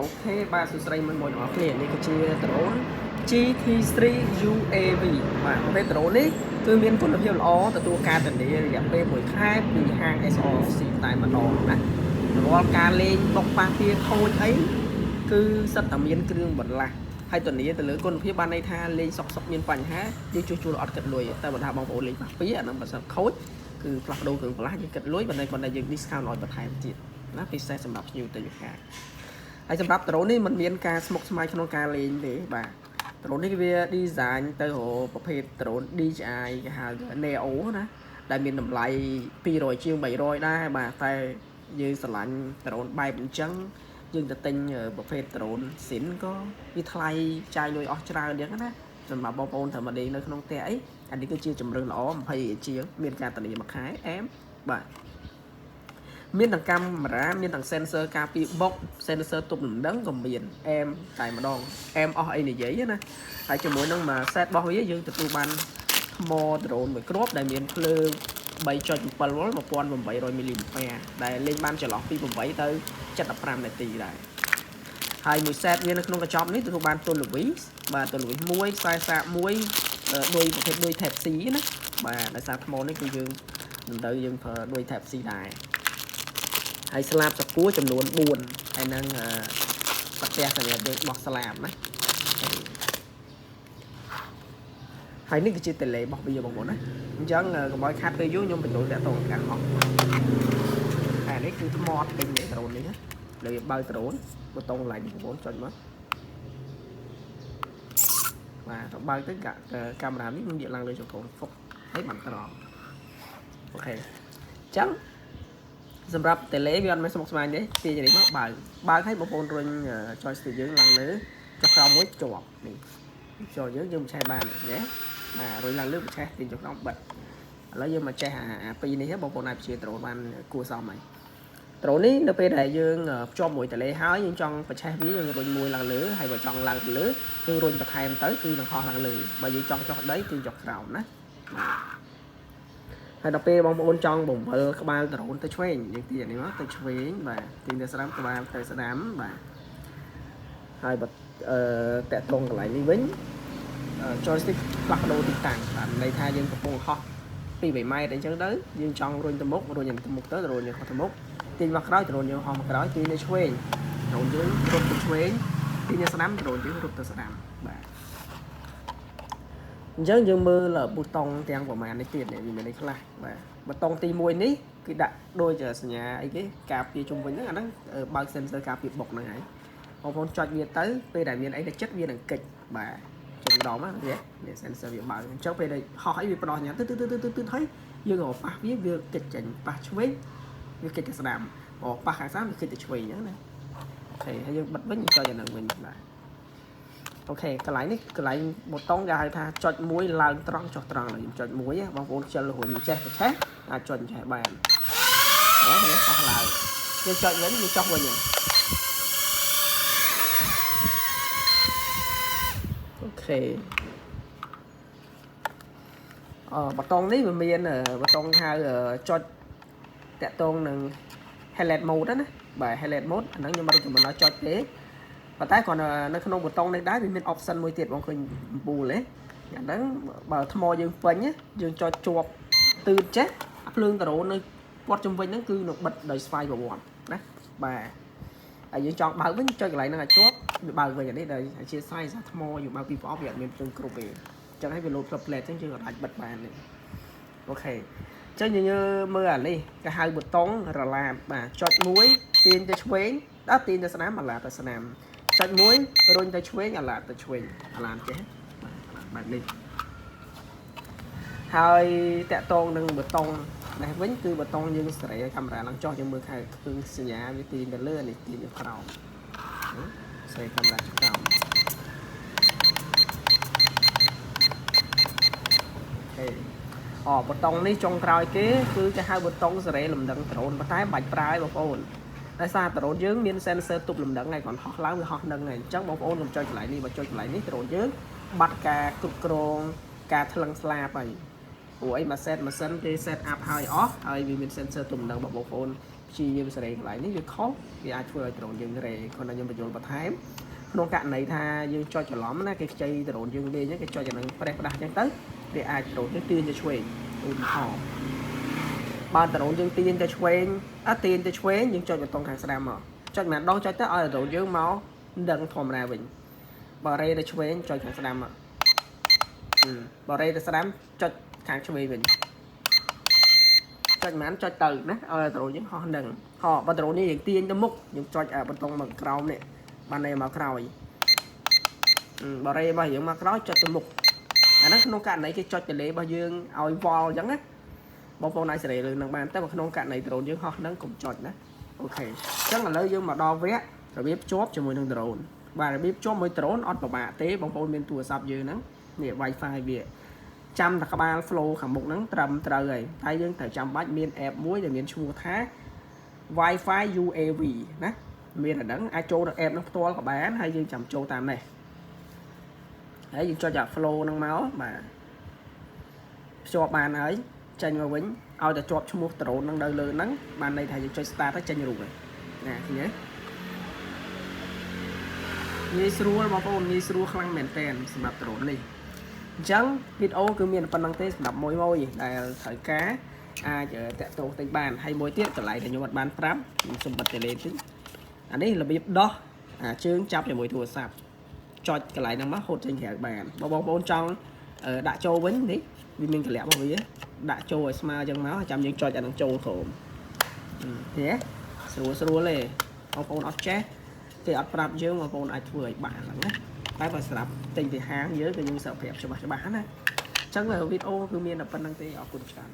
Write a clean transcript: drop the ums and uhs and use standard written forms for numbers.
អូខេបាទសួស្តីមួយអ្នកគ្នានេះគឺជាដ្រូន GT3 UAV បាទប្រភេទដ្រូននេះគឺមានគុណភាពល្អទទួលការធានារយៈពេល1ខែពីហាង SRC តែម្ដងណារាល់ការលេងបុកប៉ះពីខូចអីគឺសិតតែមានគ្រឿងបន្លាស់ហើយធានាទៅលើគុណភាពបានន័យថាលេងសុកមានបញ្ហាយើងជួសជុលអត់គិតលុយតែបើថាបងប្អូនលេងប៉ះពីអាហ្នឹងបើសិនខូចគឺផ្លាស់ប្ដូរគ្រឿងបន្លាស់យើងគិតលុយប៉ុន្តែយើង discount ឲ្យបន្ថែមទៀតណាពិសេសសម្រាប់ភ្ញៀវទៅវិហារហើយសម្រាប់ដ្រូននេះมันមានការស្មុគស្មាញក្នុងការលេងទេបាទដ្រូននេះវា design ទៅរកប្រភេទដ្រូន DJI គេហៅ Neo ណាដែលមានតម្លៃ200ជាង300ដែរបាទតែយើងស្រឡាញ់ដ្រូនបែបអញ្ចឹងយើងទៅទិញប្រភេទដ្រូនស៊ីនក៏វាថ្លៃចាយលុយអស់ច្រើនអញ្ចឹងណាសម្រាប់បងប្អូនត្រូវមកលេងនៅក្នុងផ្ទះអីអានេះគឺជាជម្រើសល្អ20ជាងមានការធានាមួយខែអែមបាទមានទាំងកាមេរ៉ាមានទាំង sensor ការពារបុក sensor ទប់លំដឹងក៏មានអែមតែម្ដងអែមអស់អីនិយាយណាហើយជាមួយនឹងមួយ set របស់វាយើងទទួលបានថ្ម drone មួយគ្រាប់ដែលមានភ្លើង 3.7 វ៉ុល 1800 មីលីអាំពែដែលលេងបានចន្លោះពី8ទៅ75នាទីដែរហើយមួយ set វានៅក្នុងកញ្ចប់នេះទទួលបានទូលវីសបាទទូលវីសមួយខ្សែសាកមួយដោយប្រភេទដូច Type C ណាបាទដោយសារថ្មនេះគឺយើងមិនទៅយើងប្រើដូច Type C ដែរហើយស្លាបសកួរចំនួន4ហើយនឹងប្រទេសសម្រាប់យើងបោះស្លាបណាហើយនេះគឺជាតេឡេរបស់វាបងប្អូនណាអញ្ចឹងកុំឲ្យខាត់ពេលយូរខ្ញុំបញ្ចូលតាក់ទងការហោះអានេះគឺថ្មអត់ពេញទេដ្រូននេះណាលើបើកដ្រូនប៊ូតុងឡើងបងប្អូនចុចមកបាទទៅបើកទៅកាមេរ៉ានេះខ្ញុំនិយាយឡើងលើចង្កូនហ្វុកហើយបានត្រង់អូខេអញ្ចឹងសម្រាប់តេឡេវាអត់មានស្មុគស្មាញទេទាញនេះមកបើកឲ្យបងប្អូនរុញចុចស្ទីកយើងឡើងលើចុចក្រោមមួយជាប់នេះចូលយើងឆេះបានណាបាទរុញឡើងលើបញ្ឆេះទាញចុចក្រោមបិទឥឡូវយើងមកចេះអាពីរនេះបងប្អូនអាចព្យាដ្រូនបានគួរសមហើយដ្រូននេះនៅពេលដែលយើងភ្ជាប់មួយតេឡេហើយយើងចង់បញ្ឆេះវាយើងរុញមួយឡើងលើហើយបើចង់ឡើងទៅលើយើងរុញបន្ថែមទៅគឺនឹងហោះឡើងលើបើយើងចង់ចុះដីគឺចុះក្រោមណាហើយដល់ពេលបងប្អូនចង់បង្វិលក្បាលដ្រូនទៅឆ្វេងយើងទាញនេះមកទៅឆ្វេងបាទទាញទៅស្ដាំក្បាលទៅស្ដាំបាទហើយបើតាក់ទងកន្លែងនេះវិញjoystick ផ្លាស់ប្ដូរទីតាំងបាទន័យថាយើងកំពុងហោះពី3ម៉ែត្រអញ្ចឹងទៅយើងចង់រុញទៅមុខរុញទៅមុខទៅរុញទៅមុខទាញមកក្រោយដ្រូនយើងហោះមកក្រោយទាញទៅឆ្វេងដ្រូនយើងរត់ទៅឆ្វេងទាញទៅស្ដាំដ្រូនយើងរត់ទៅស្ដាំបាទអញ្ចឹងយើងមើលប៊ូតុងទាំងប្រមាណនេះទៀតនេះមាននេះខ្លះបាទប៊ូតុងទី1នេះគឺដាក់ដូចសញ្ញាអីគេការពារជុំវិញហ្នឹងអាហ្នឹងបើក sensor ការពារបុកហ្នឹងហើយបងប្អូនចុចវាទៅពេលដែលមានអីទៅចិត្តវានឹងកិច្ចបាទជុំដុំហ្នឹងនេះ sensor វាបើកអញ្ចឹងពេលដែលហោះអីវាផ្ដោះញ៉ាំទៅហើយយើងក៏ប៉ះវាកិច្ចចេញប៉ះឆ្វេងវាកិច្ចទៅស្ដាំប៉ះខាងស្ដាំវាកិច្ចទៅឆ្វេងអញ្ចឹងណាអូខេហើយយើងបិទវិញចុចអាហ្នឹងវិញបាទអូខេកន្លែងនេះកន្លែងប៊ូតុងគេហៅថាចុចមួយឡើងត្រង់ចុះត្រង់ហើយខ្ញុំចុចមួយបងប្អូនខ្ជិលរួចចេះប្រឆេះអាចចុចចេះបានណានេះអស់ឡើងយើងចុចវិញវាចុះវិញអូខេប៊ូតុងនេះវាមានប៊ូតុងហៅចុចតាក់ទងនឹង highlight mode ណាបាទ highlight mode អាហ្នឹងខ្ញុំមិនrecommendឲ្យចុចទេប៉ុន្តែគ្រាន់តែនៅក្នុងប៊ូតុងនេះដែរវាមាន option មួយទៀតបងឃើញអំពូលទេអាហ្នឹងបើថ្មយើងពេញយើងចុចជាប់ទឺតចេះភ្លើងដ្រូននៅព័ទ្ធជុំវិញហ្នឹងគឺនឹងបិទដោយស្វ័យប្រវត្តិណាបាទហើយយើងចង់បើកវិញចុចកន្លែងហ្នឹងឲ្យជាប់វាបើកវិញអានេះដែលជាស្រ័យថ្មយើងបើកពីប្រអប់វាអត់មានភ្លើងគ្រប់ទេអញ្ចឹងឲ្យវាលោតផ្លឹបផ្លែតអញ្ចឹងយើងអាចបិទបាននេះអូខេអញ្ចឹងយើងមើលអានេះគេហៅប៊ូតុងរឡាបបាទចុចមួយទាញទៅឆ្វេងដល់ទាញទៅស្នាមអាឡាទៅស្នាមចុចមួយរុញទៅឆ្វេងអាឡាទៅឆ្វេងអាឡាចេះបែបនេះហើយតាក់ទងនឹងប៊ូតុងនេះវិញគឺប៊ូតុងយើងសេរីឲ្យកាមេរ៉ាឡើងចុះយើងមើលគឺសញ្ញាវាទាញទៅលើនេះទាញទៅក្រោមសេរីកាមេរ៉ាក្រោមប៊ូតុងនេះចុងក្រោយគេគឺគេហៅប៊ូតុងសេរីលំដឹងដ្រូនប៉ុន្តែបាច់ប្រើឲ្យបងប្អូនដោយសារដ្រូនយើងមាន sensor ទប់លំដឹងហើយគាត់ហោះឡើងវាហោះនឹងហើយអញ្ចឹងបងប្អូនកុំចុចកន្លែងនេះបើចុចកន្លែងនេះដ្រូនយើងបាត់ការគ្រប់គ្រងការថ្លឹងស្លាបហើយព្រោះអីមក set ម៉ាស៊ីនគេ set up ហើយអស់ហើយវាមាន sensor ទប់លំដឹងរបស់បងប្អូន ជាយើងសេរីកន្លែងនេះវាខុសវាអាចធ្វើឲ្យដ្រូនយើងរេគាត់ថាខ្ញុំបញ្យល់បន្ថែមក្នុងករណីថាយើងចុចច្រឡំណាគេខ្ចីដ្រូនយើងវិញគេចុចអានឹងប្រេះផ្ដាស់អញ្ចឹងទៅវាអាចដ្រូនយើងទាញទៅឆ្វេងឧទាហរណ៍បើដ្រូនយើងទាញទៅឆ្វេងទាញទៅឆ្វេងយើងចុចប៊ូតុងខាងស្ដាំមកចុចម្ដងចុចទៅឲ្យដ្រូនយើងមកដឹងធម្មតាវិញបើរេទៅឆ្វេងចុចខាងស្ដាំមកបើរេទៅស្ដាំចុចខាងឆ្វេងវិញចុចមិនចុចទៅណាឲ្យដ្រូនយើងហោះនឹងហោះបើដ្រូននេះយើងទាញទៅមុខយើងចុចប៊ូតុងមកក្រោមនេះបាននេះមកក្រោយបើរេរបស់យើងមកក្រោយចុចទៅមុខអាហ្នឹងក្នុងករណីគេចុចតលេរបស់យើងឲ្យវល់អញ្ចឹងណាបងប្អូនអាចសេរីរឿងនឹងបានតែក្នុងករណីដ្រូនយើងហោះនឹងកុំចុចណាអូខេអញ្ចឹងឥឡូវយើងមកដល់វគ្គរបៀបភ្ជាប់ជាមួយនឹងដ្រូនបាទរបៀបភ្ជាប់មួយដ្រូនអត់ពិបាកទេបងប្អូនមានទូរស័ព្ទយើងហ្នឹងនេះ Wi-Fi វាចាំតែក្បាល flow ខាងមុខហ្នឹងត្រឹមត្រូវហើយតែយើងត្រូវចាំបាច់មាន app មួយដែលមានឈ្មោះថា Wi-Fi UAV ណាមានអាហ្នឹងអាចចូលទៅ app ហ្នឹងផ្ទាល់ក៏បានហើយយើងចាំចូលតាមនេះហើយយើងចុចអា flow ហ្នឹងមកបាទភ្ជាប់បានហើយចេញមកវិញឲ្យតែជាប់ឈ្មោះដ្រូនហ្នឹងនៅលើហ្នឹងបានន័យថាយើងចុច start ទៅចេញរូបហើយណាឃើញទេងាយស្រួលបងប្អូនងាយស្រួលខ្លាំងមែនតើសម្រាប់ដ្រូននេះអញ្ចឹងវីដេអូគឺមានប៉ុណ្្នឹងទេសម្រាប់មួយដែលត្រូវការអាចតាក់ទងទិញបានហើយមួយទៀតកន្លែងដែលខ្ញុំអត់បានប្រាប់ខ្ញុំសុំបិទ tele តិចអានេះរបៀបដោះជើងចាប់ជាមួយទូរស័ព្ទចុចកន្លែងហ្នឹងមកហូតចេញក្រៅបានបងប្អូនចង់ដាក់ចូលវិញនេះវាមានកលៈរបស់វាដាក់ចូលឲ្យស្មើអញ្ចឹងមកចាំយើងចុចអានឹងចូលក្រុមទេស្រួលទេបងប្អូនអត់ចេះគេអត់ប្រាប់យើងបងប្អូនអាចធ្វើឲ្យបានហ្នឹងណាតែបើសម្រាប់ទិញពីហាងយើងគឺយើងស្រាប់ប្រាប់ច្បាស់ណាអញ្ចឹងវីដេអូគឺមានតែប៉ុណ្្នឹងទេអរគុណច្រើន